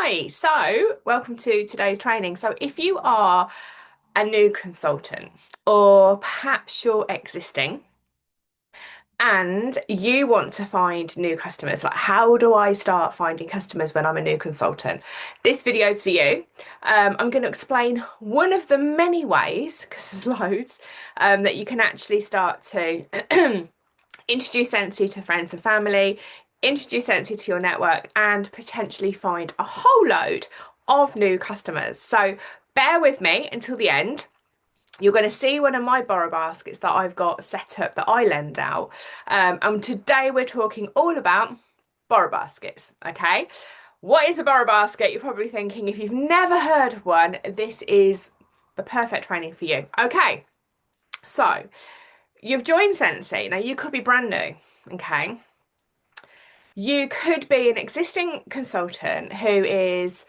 Hi, so welcome to today's training. So if you are a new consultant or perhaps you're existing and you want to find new customers, like how do I start finding customers when I'm a new consultant? This video is for you. I'm going to explain one of the many ways, because there's loads, that you can actually start to introduce Scentsy to friends and family, introduce Scentsy to your network, and potentially find a whole load of new customers. So bear with me until the end. You're going to see one of my borrow baskets that I've got set up that I lend out. And today we're talking all about borrow baskets, okay? What is a borrow basket? You're probably thinking, if you've never heard of one, this is the perfect training for you. Okay, so you've joined Scentsy. Now you could be brand new, okay? You could be an existing consultant who is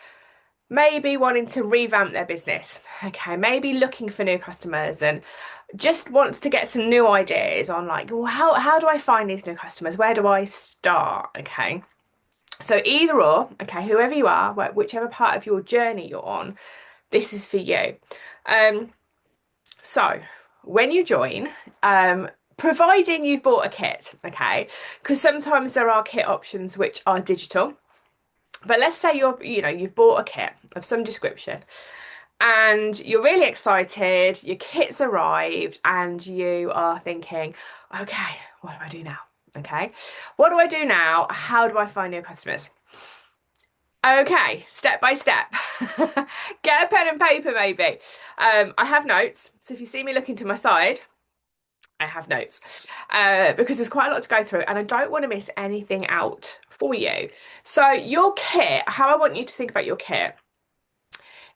maybe wanting to revamp their business, okay, maybe looking for new customers and just wants to get some new ideas on like, well, how do I find these new customers? Where do I start? Okay. So either or, okay, whoever you are, whichever part of your journey you're on, this is for you. So when you join, providing you've bought a kit, okay, because sometimes there are kit options which are digital. But let's say you've bought a kit of some description and you're really excited, your kit's arrived, and you are thinking, okay, what do I do now? Okay, what do I do now? How do I find new customers? Okay, step by step. Get a pen and paper, maybe. I have notes, so if you see me looking to my side, I have notes because there's quite a lot to go through and I don't want to miss anything out for you. So your kit, how I want you to think about your kit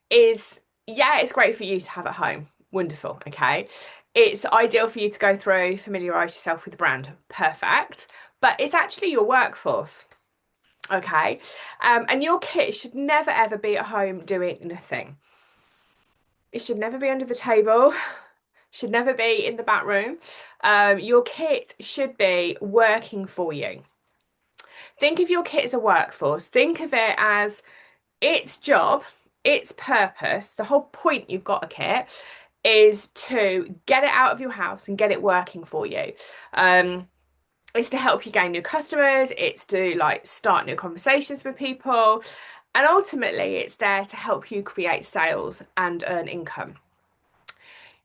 is, yeah, it's great for you to have at home. Wonderful, okay. It's ideal for you to go through, familiarise yourself with the brand. Perfect. But it's actually your workforce, okay? And your kit should never ever be at home doing nothing. It should never be under the table. Should never be in the back room. Your kit should be working for you. Think of your kit as a workforce. Think of it as its job, its purpose. The whole point you've got a kit is to get it out of your house and get it working for you. It's to help you gain new customers. It's to like start new conversations with people. And ultimately, it's there to help you create sales and earn income.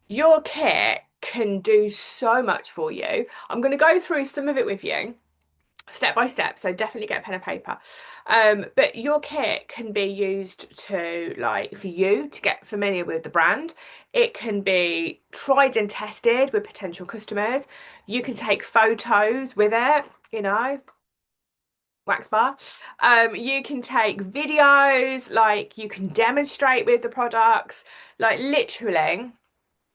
Your kit can do so much for you. I'm going to go through some of it with you step by step, so definitely get a pen and paper. But your kit can be used to, like, for you to get familiar with the brand. It can be tried and tested with potential customers. You can take photos with it, wax bar. You can take videos, like you can demonstrate with the products, like literally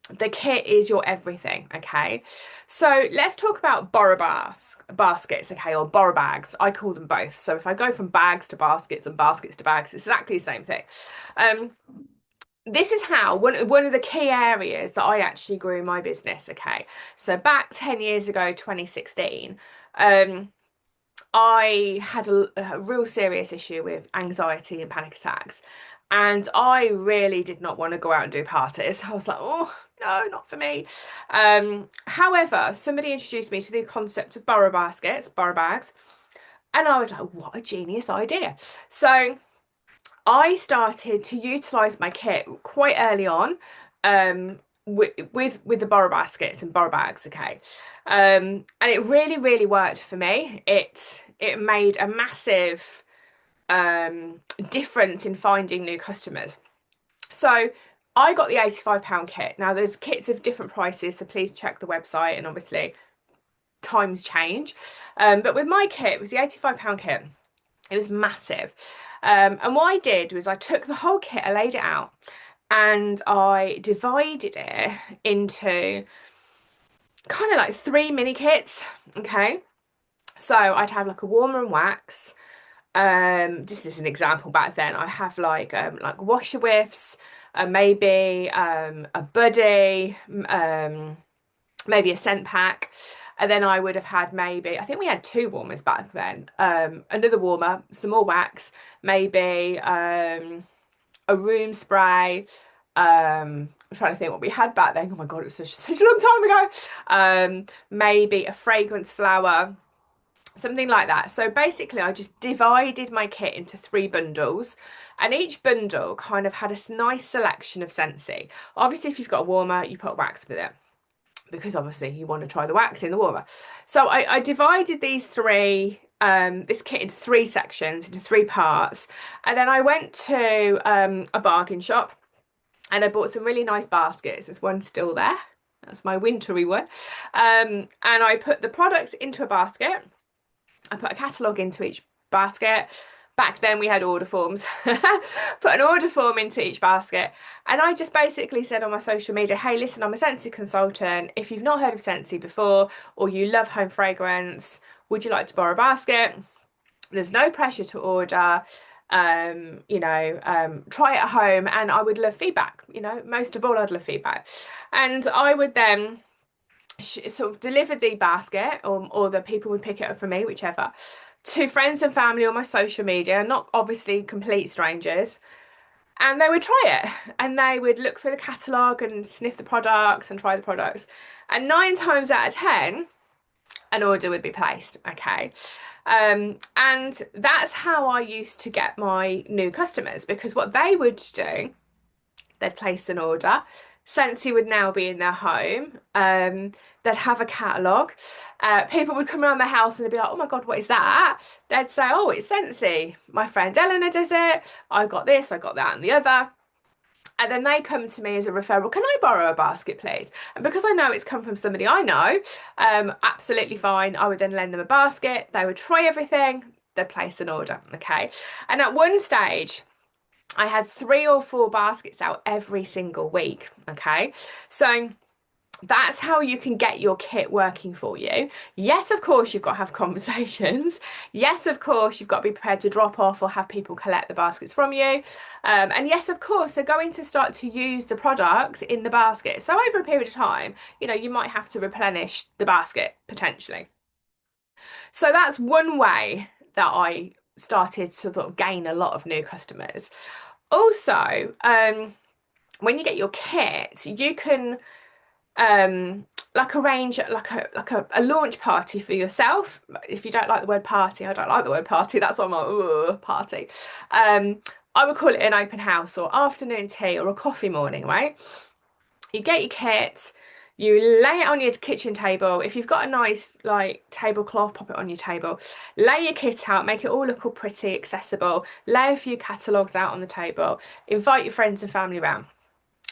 the kit is your everything, okay? So let's talk about baskets, okay, or borrow bags. I call them both. So if I go from bags to baskets and baskets to bags, it's exactly the same thing. Um, this is how one of the key areas that I actually grew my business, okay? So back 10 years ago, 2016, I had a real serious issue with anxiety and panic attacks. And I really did not want to go out and do parties. I was like, oh, no, not for me. However, somebody introduced me to the concept of borrow bags. And I was like, what a genius idea. So I started to utilise my kit quite early on with the borrow baskets and borrow bags, okay. And it really worked for me. It made a massive difference in finding new customers. So I got the £85 kit. Now there's kits of different prices, so please check the website, and obviously times change. But with my kit, it was the £85 kit. It was massive. And what I did was I took the whole kit, I laid it out, and I divided it into kind of like 3 mini kits, okay? So I'd have like a warmer and wax. Just as an example, back then I have like washer whiffs, maybe a buddy, maybe a scent pack. And then I would have had maybe, I think we had two warmers back then, another warmer, some more wax, maybe a room spray. I'm trying to think what we had back then. Oh my God, it was such a long time ago. Maybe a fragrance flower, something like that. So basically, I just divided my kit into three bundles, and each bundle kind of had a nice selection of Scentsy. Obviously, if you've got a warmer, you put wax with it, because obviously you want to try the wax in the warmer. So I divided this kit into three sections, into three parts, and then I went to a bargain shop and I bought some really nice baskets. There's one still there. That's my wintry one. And I put the products into a basket. I put a catalogue into each basket. Back then we had order forms. Put an order form into each basket. And I just basically said on my social media, hey, listen, I'm a Scentsy consultant. If you've not heard of Scentsy before, or you love home fragrance, would you like to borrow a basket? There's no pressure to order. Try it at home, and I would love feedback. Most of all, I'd love feedback. And I would then sort of deliver the basket, or the people would pick it up for me, whichever, to friends and family on my social media, not obviously complete strangers, and they would try it, and they would look through the catalogue and sniff the products and try the products, and 9 times out of 10 an order would be placed. Okay. And that's how I used to get my new customers, because what they would do, they'd place an order. Scentsy would now be in their home. They'd have a catalogue. People would come around their house and they'd be like, oh my God, what is that? They'd say, oh, it's Scentsy. My friend Eleanor does it. I got this, I got that and the other. And then they come to me as a referral. Can I borrow a basket, please? And because I know it's come from somebody I know, absolutely fine. I would then lend them a basket. They would try everything. They'd place an order. Okay. And at one stage, I had 3 or 4 baskets out every single week. Okay. So that's how you can get your kit working for you. Yes, of course, you've got to have conversations. Yes, of course, you've got to be prepared to drop off or have people collect the baskets from you. And yes, of course, they're going to start to use the products in the basket. So over a period of time, you might have to replenish the basket potentially. So that's one way that I started to sort of gain a lot of new customers. Also, when you get your kit, you can arrange a launch party for yourself. If you don't like the word party, I don't like the word party, that's why I'm like, ugh, party. I would call it an open house or afternoon tea or a coffee morning, right? You get your kit, you lay it on your kitchen table. If you've got a nice tablecloth, pop it on your table. Lay your kit out, make it all look all pretty, accessible. Lay a few catalogues out on the table. Invite your friends and family around.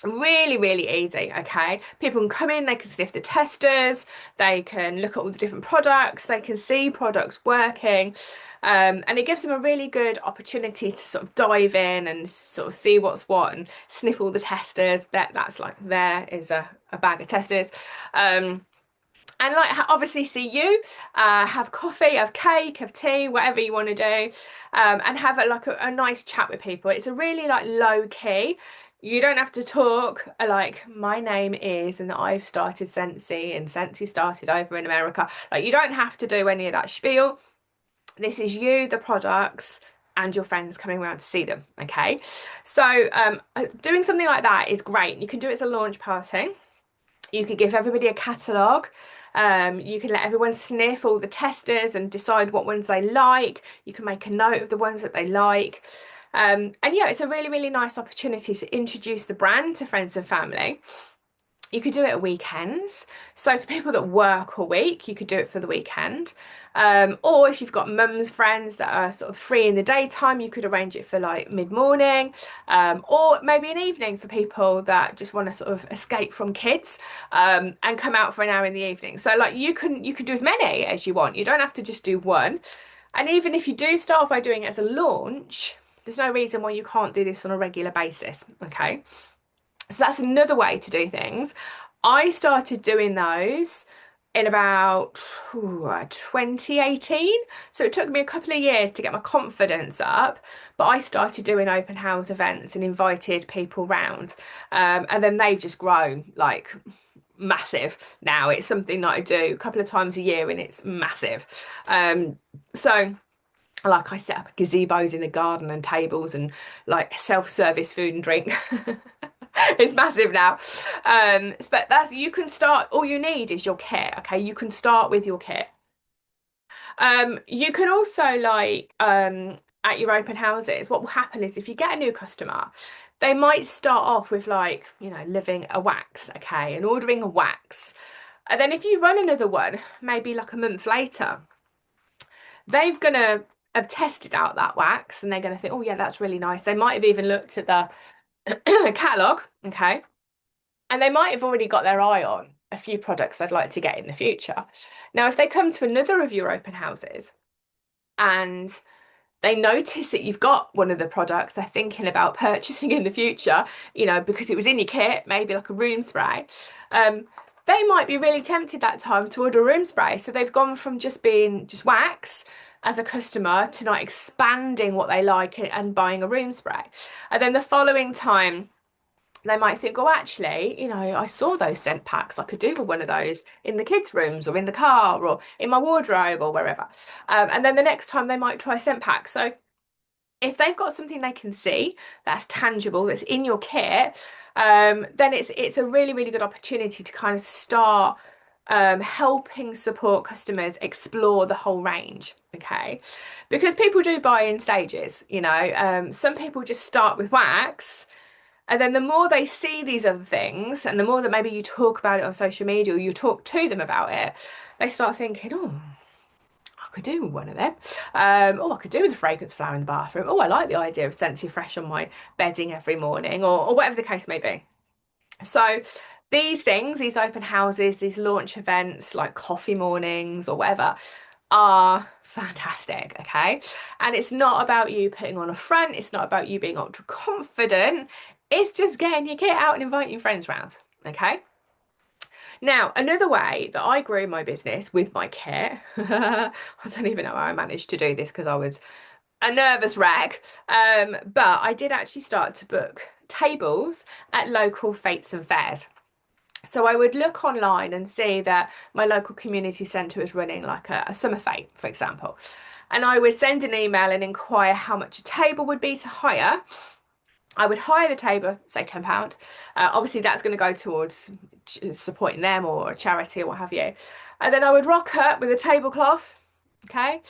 Really, really easy. Okay, people can come in, they can sniff the testers, they can look at all the different products, they can see products working, and it gives them a really good opportunity to sort of dive in and sort of see what's what and sniff all the testers. That's like, there is a bag of testers. And obviously see you, have coffee, have cake, have tea, whatever you want to do, and have a nice chat with people. It's a really low key. You don't have to talk like, my name is, and I've started Scentsy, and Scentsy started over in America. You don't have to do any of that spiel. This is you, the products, and your friends coming around to see them. Okay, so doing something like that is great. You can do it as a launch party. You could give everybody a catalogue. You can let everyone sniff all the testers and decide what ones they like. You can make a note of the ones that they like. And yeah, it's a really, really nice opportunity to introduce the brand to friends and family. You could do it at weekends. So for people that work a week, you could do it for the weekend. Or if you've got mum's friends that are sort of free in the daytime, you could arrange it for mid-morning, or maybe an evening for people that just want to sort of escape from kids, and come out for an hour in the evening. So you can do as many as you want. You don't have to just do one. And even if you do start by doing it as a launch, there's no reason why you can't do this on a regular basis. Okay. So that's another way to do things. I started doing those in about 2018. So it took me a couple of years to get my confidence up, but I started doing open house events and invited people round. And then they've just grown massive now. It's something that I do a couple of times a year and it's massive. So like I set up gazebos in the garden and tables and like self-service food and drink. It's massive now. But that's you can start, all you need is your kit. Okay, you can start with your kit. You can also at your open houses, what will happen is if you get a new customer, they might start off with like, living a wax, okay, and ordering a wax. And then if you run another one, maybe like a month later, they've gonna have tested out that wax and they're gonna think, oh yeah, that's really nice. They might have even looked at the catalogue, okay, and they might have already got their eye on a few products they'd like to get in the future. Now, if they come to another of your open houses and they notice that you've got one of the products they're thinking about purchasing in the future, because it was in your kit, maybe like a room spray, they might be really tempted that time to order a room spray. So they've gone from just being just wax as a customer to not expanding what they like and buying a room spray. And then the following time, they might think, oh, actually, I saw those scent packs. I could do with one of those in the kids' rooms or in the car or in my wardrobe or wherever. And then the next time they might try a scent pack. So if they've got something they can see that's tangible, that's in your kit, then it's a really, really good opportunity to kind of start helping support customers explore the whole range. Okay, because people do buy in stages. Some people just start with wax. And then the more they see these other things, and the more that maybe you talk about it on social media or you talk to them about it, they start thinking, oh, I could do one of them. Oh, I could do with a fragrance flower in the bathroom. Oh, I like the idea of Scentsy Fresh on my bedding every morning, or whatever the case may be. So these things, these open houses, these launch events like coffee mornings or whatever, are fantastic, okay? And it's not about you putting on a front, it's not about you being ultra confident, it's just getting your kit out and inviting your friends round, okay? Now, another way that I grew my business with my kit, I don't even know how I managed to do this because I was a nervous wreck, but I did actually start to book tables at local fetes and fairs. So I would look online and see that my local community centre was running like a summer fete, for example. And I would send an email and inquire how much a table would be to hire. I would hire the table, say £10. Obviously, that's going to go towards supporting them or a charity or what have you. And then I would rock up with a tablecloth, okay?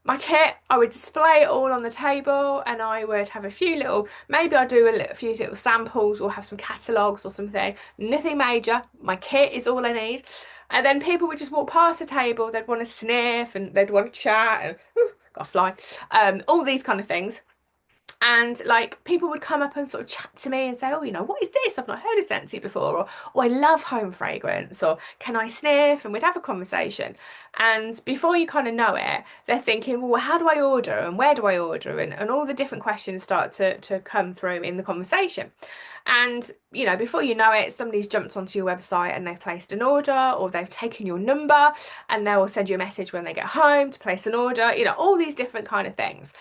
My kit, I would display it all on the table and I would have a few little, maybe I'll do a few little samples or have some catalogues or something. Nothing major. My kit is all I need. And then people would just walk past the table, they'd want to sniff and they'd want to chat and, got a fly, all these kind of things. And like people would come up and sort of chat to me and say, oh, what is this? I've not heard of Scentsy before. Or, oh, I love home fragrance. Or can I sniff? And we'd have a conversation. And before you kind of know it, they're thinking, well, how do I order? And where do I order? And all the different questions start to come through in the conversation. And, before you know it, somebody's jumped onto your website and they've placed an order or they've taken your number and they will send you a message when they get home to place an order, all these different kind of things.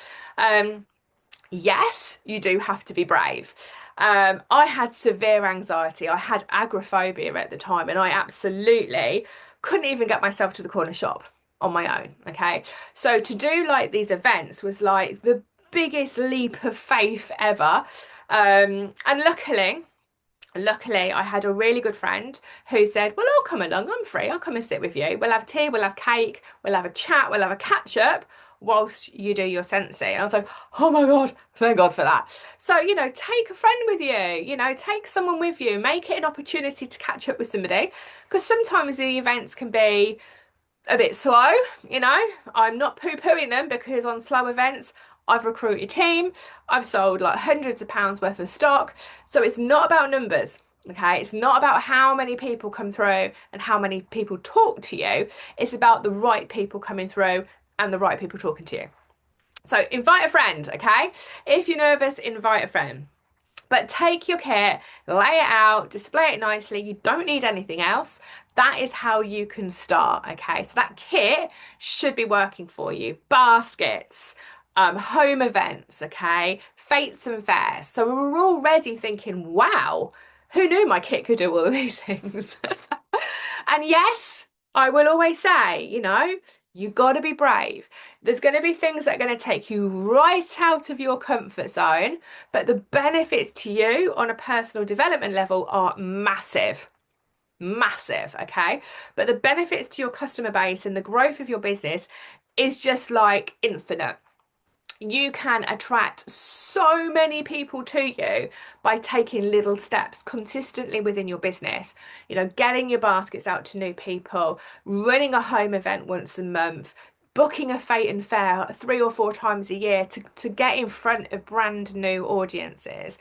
Yes, you do have to be brave. I had severe anxiety. I had agoraphobia at the time, and I absolutely couldn't even get myself to the corner shop on my own. Okay, so to do like these events was like the biggest leap of faith ever. And luckily, I had a really good friend who said, well, I'll come along, I'm free, I'll come and sit with you. We'll have tea, we'll have cake, we'll have a chat, we'll have a catch up whilst you do your Scentsy. And I was like, oh my God, thank God for that. So, take a friend with you, take someone with you, make it an opportunity to catch up with somebody. Because sometimes the events can be a bit slow, I'm not poo-pooing them because on slow events, I've recruited a team, I've sold like hundreds of pounds worth of stock. So it's not about numbers, okay? It's not about how many people come through and how many people talk to you. It's about the right people coming through and the right people talking to you. So invite a friend, okay? If you're nervous, invite a friend. But take your kit, lay it out, display it nicely. You don't need anything else. That is how you can start, okay? So that kit should be working for you. Baskets, home events, okay? Fetes and fairs. So we're already thinking, wow, who knew my kit could do all of these things? And yes, I will always say, you got to be brave. There's going to be things that are going to take you right out of your comfort zone, but the benefits to you on a personal development level are massive. Massive, okay? But the benefits to your customer base and the growth of your business is just like infinite. You can attract so many people to you by taking little steps consistently within your business. Getting your baskets out to new people, running a home event once a month, booking a fete and fair 3 or 4 times a year to get in front of brand new audiences.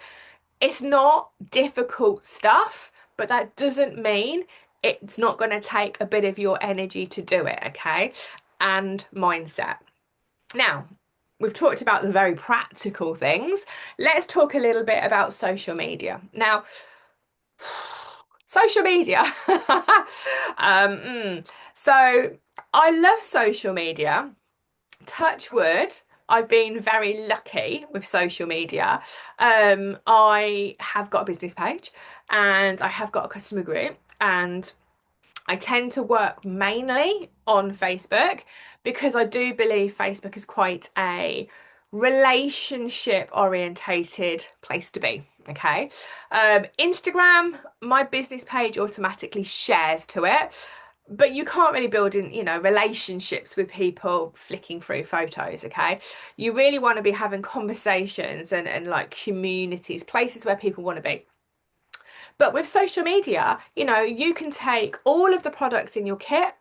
It's not difficult stuff, but that doesn't mean it's not going to take a bit of your energy to do it, okay? And mindset. Now, we've talked about the very practical things. Let's talk a little bit about social media. Now, social media. So I love social media. Touch wood. I've been very lucky with social media. I have got a business page and I have got a customer group, and I tend to work mainly on Facebook because I do believe Facebook is quite a relationship orientated place to be. Okay. Instagram, my business page automatically shares to it, but you can't really build in, relationships with people flicking through photos. Okay. You really want to be having conversations and like communities, places where people want to be. But with social media, you can take all of the products in your kit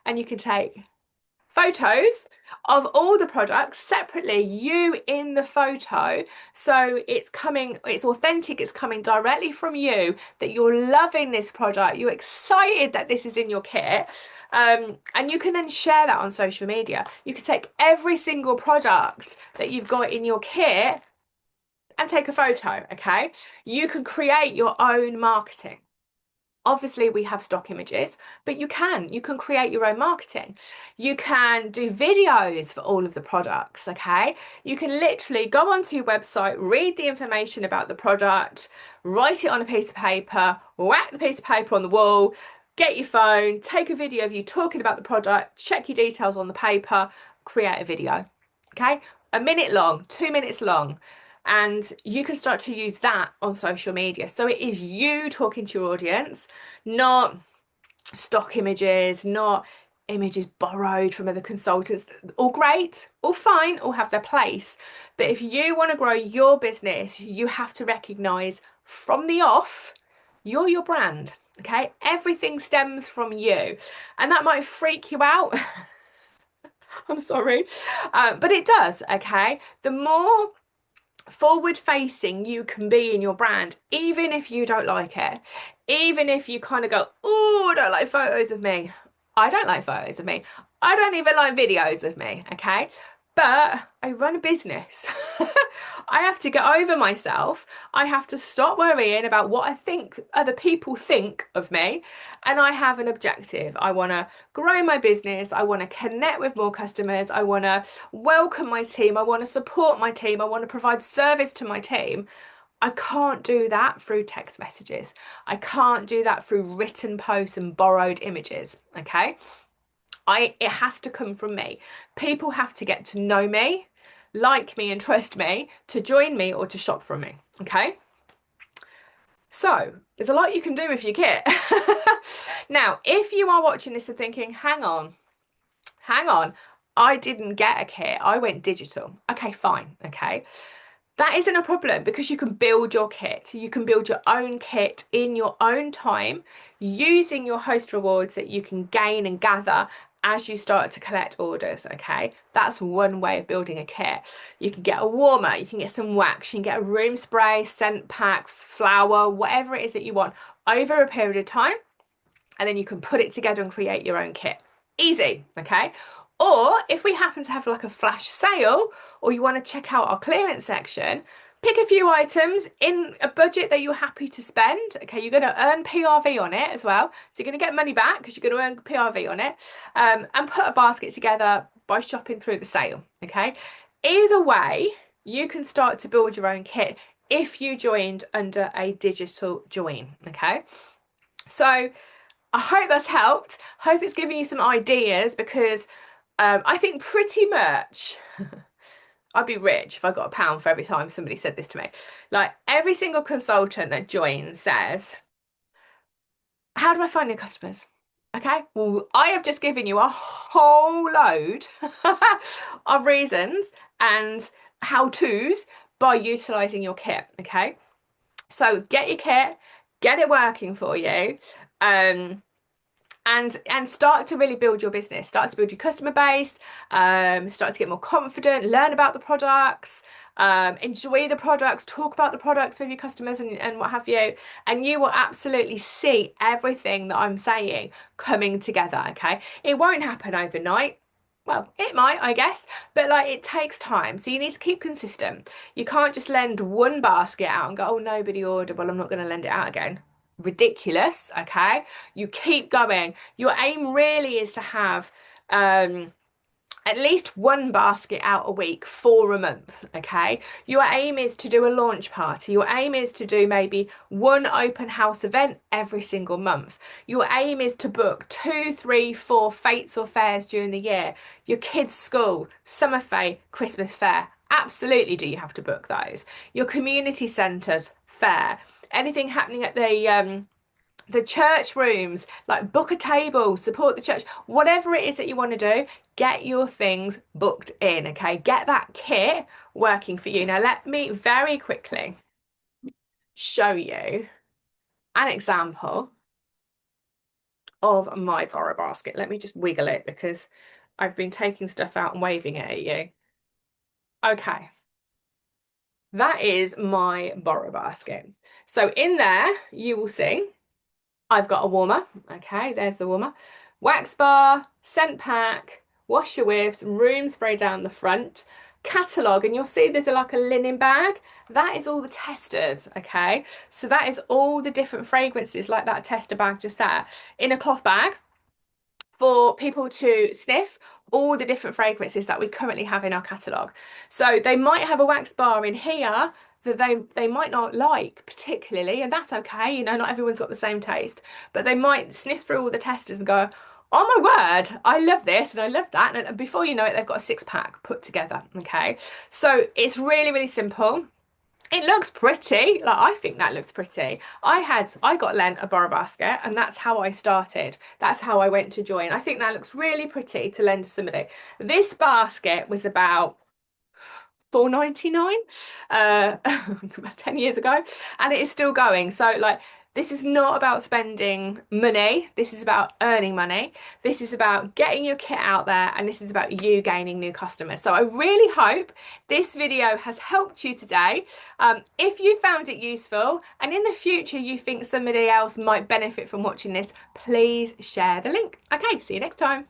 and you can take photos of all the products separately, you in the photo. So it's authentic, it's coming directly from you, that you're loving this product, you're excited that this is in your kit. And you can then share that on social media. You can take every single product that you've got in your kit and take a photo, okay? You can create your own marketing. Obviously, we have stock images, but you can create your own marketing. You can do videos for all of the products, okay? You can literally go onto your website, read the information about the product, write it on a piece of paper, whack the piece of paper on the wall, get your phone, take a video of you talking about the product, check your details on the paper, create a video, okay? A minute long, 2 minutes long. And you can start to use that on social media. So it is you talking to your audience, not stock images, not images borrowed from other consultants. All great, all fine, all have their place. But if you want to grow your business, you have to recognize from the off, you're your brand. Okay, everything stems from you. And that might freak you out. I'm sorry. But it does, okay? The more forward facing you can be in your brand, even if you don't like it, even if you kind of go, oh, I don't like photos of me. I don't like photos of me. I don't even like videos of me, okay? But I run a business. I have to get over myself. I have to stop worrying about what I think other people think of me. And I have an objective. I want to grow my business. I want to connect with more customers. I want to welcome my team. I want to support my team. I want to provide service to my team. I can't do that through text messages. I can't do that through written posts and borrowed images, okay? It has to come from me. People have to get to know me, like me and trust me to join me or to shop from me, okay? So there's a lot you can do with your kit. Now, if you are watching this and thinking, hang on, I didn't get a kit, I went digital. Okay, fine, okay. That isn't a problem because you can build your kit. You can build your own kit in your own time using your host rewards that you can gain and gather as you start to collect orders, okay? That's one way of building a kit. You can get a warmer, you can get some wax, you can get a room spray, scent pack, flower, whatever it is that you want over a period of time, and then you can put it together and create your own kit. Easy, okay? Or if we happen to have like a flash sale, or you want to check out our clearance section, pick a few items in a budget that you're happy to spend. Okay, you're going to earn PRV on it as well. So you're going to get money back because you're going to earn PRV on it, and put a basket together by shopping through the sale. Okay, either way, you can start to build your own kit if you joined under a digital join. Okay, so I hope that's helped. Hope it's given you some ideas because I think pretty much I'd be rich if I got £1 for every time somebody said this to me. Like every single consultant that joins says, how do I find new customers? Okay, well, I have just given you a whole load of reasons and how-tos by utilizing your kit. Okay, so get your kit, get it working for you. And start to really build your business, start to build your customer base, start to get more confident, learn about the products, enjoy the products, talk about the products with your customers and what have you, and you will absolutely see everything that I'm saying coming together. Okay, it won't happen overnight. Well, it might, I guess, but like it takes time. So you need to keep consistent. You can't just lend one basket out and go, oh, nobody ordered. Well, I'm not going to lend it out again. Ridiculous, okay? You keep going. Your aim really is to have at least one basket out a week for a month, okay? Your aim is to do a launch party. Your aim is to do maybe one open house event every single month. Your aim is to book 2, 3, 4 fetes or fairs during the year. Your kids' school, summer fair, Christmas fair. Absolutely do you have to book those. Your community centres, fair. Anything happening at the church rooms, like book a table, support the church, whatever it is that you want to do, get your things booked in, okay? Get that kit working for you. Now, let me very quickly show you an example of my borrow basket. Let me just wiggle it because I've been taking stuff out and waving it at you. Okay, that is my borrow basket. So in there, you will see I've got a warmer. Okay, there's the warmer. Wax bar, scent pack, washer whiffs, room spray down the front, catalogue, and you'll see there's like a linen bag. That is all the testers, okay? So that is all the different fragrances like that tester bag just there in a cloth bag for people to sniff all the different fragrances that we currently have in our catalogue. So they might have a wax bar in here that they might not like particularly, and that's okay, you know, not everyone's got the same taste, but they might sniff through all the testers and go, oh my word, I love this and I love that, and before you know it, they've got a 6-pack put together, okay? So it's really, really simple. It looks pretty. Like I think that looks pretty. I got lent a borrow basket and that's how I started. That's how I went to join. I think that looks really pretty to lend to somebody. This basket was about £4.99 about 10 years ago, and it is still going. So like this is not about spending money, this is about earning money, this is about getting your kit out there, and this is about you gaining new customers. So I really hope this video has helped you today. If you found it useful and in the future you think somebody else might benefit from watching this, please share the link. Okay, see you next time.